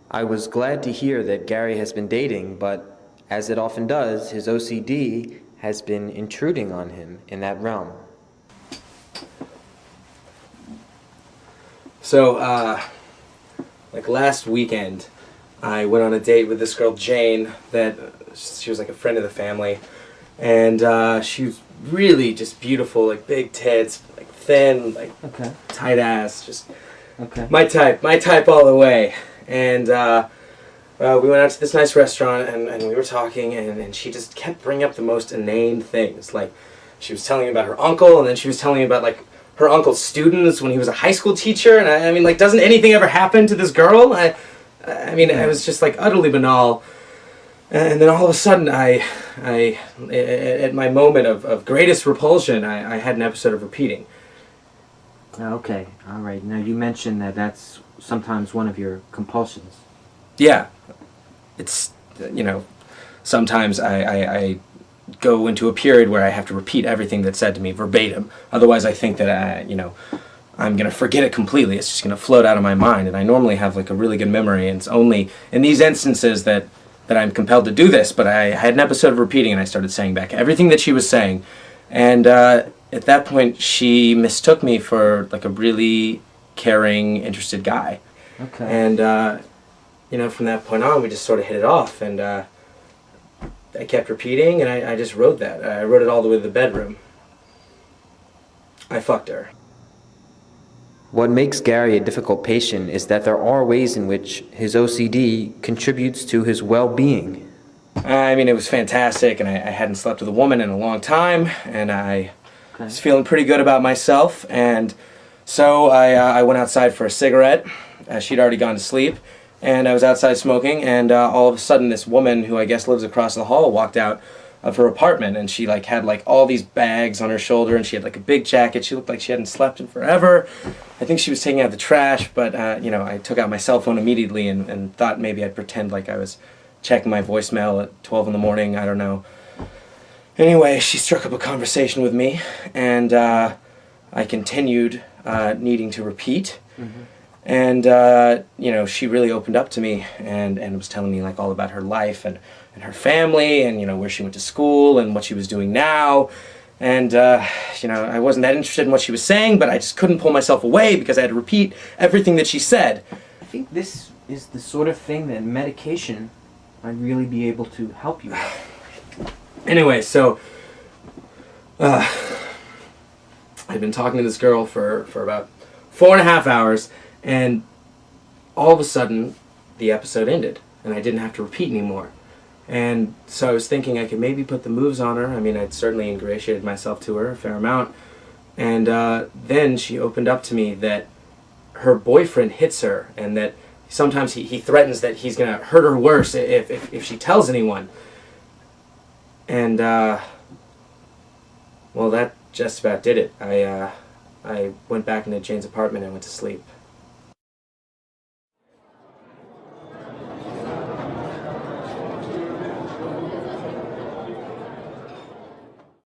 I was glad to hear that Gary has been dating, but as it often does, his OCD has been intruding on him in that realm. So, like last weekend, I went on a date with this girl, Jane, that she was like a friend of the family. And she was really just beautiful, like big tits, like thin, like Okay. tight ass, just Okay. my type all the way. And we went out to this nice restaurant, and we were talking, and she just kept bringing up the most inane things. Like, she was telling me about her uncle, and then she was telling me about, like, her uncle's students when he was a high school teacher. And I mean, like, doesn't anything ever happen to this girl? I mean, it was just, like, utterly banal. And then all of a sudden, at my moment of greatest repulsion, I had an episode of repeating. Okay, all right. Now you mentioned that that's sometimes one of your compulsions. Yeah. It's, sometimes I go into a period where I have to repeat everything that's said to me verbatim. Otherwise, I think that, I'm going to forget it completely. It's just going to float out of my mind. And I normally have, like, a really good memory, and it's only in these instances that I'm compelled to do this. But I had an episode of repeating, and I started saying back everything that she was saying. And at that point, she mistook me for, like, a really caring, interested guy. Okay. And, from that point on, we just sort of hit it off. And I kept repeating, and I just wrote that. I wrote it all the way to the bedroom. I fucked her. What makes Gary a difficult patient is that there are ways in which his OCD contributes to his well-being. I mean, it was fantastic, and I hadn't slept with a woman in a long time, and I was feeling pretty good about myself, and so I went outside for a cigarette. She'd already gone to sleep, and I was outside smoking, and all of a sudden this woman, who I guess lives across the hall, walked out of her apartment, and she had all these bags on her shoulder, and she had a big jacket. She looked like she hadn't slept in forever. I think she was taking out the trash, but I took out my cell phone immediately and thought maybe I'd pretend like I was checking my voicemail at 12 in the morning. I don't know. Anyway, she struck up a conversation with me, and I continued needing to repeat. Mm-hmm. And she really opened up to me and was telling me all about her life and her family, and where she went to school and what she was doing now. And I wasn't that interested in what she was saying, but I just couldn't pull myself away because I had to repeat everything that she said. I think this is the sort of thing that medication might really be able to help you with. Anyway, so I'd been talking to this girl for about 4.5 hours, and all of a sudden the episode ended, and I didn't have to repeat anymore. And so I was thinking I could maybe put the moves on her. I mean, I'd certainly ingratiated myself to her a fair amount. And then she opened up to me that her boyfriend hits her, and that sometimes he threatens that he's going to hurt her worse if she tells anyone. And, well, that just about did it. I went back into Jane's apartment and went to sleep.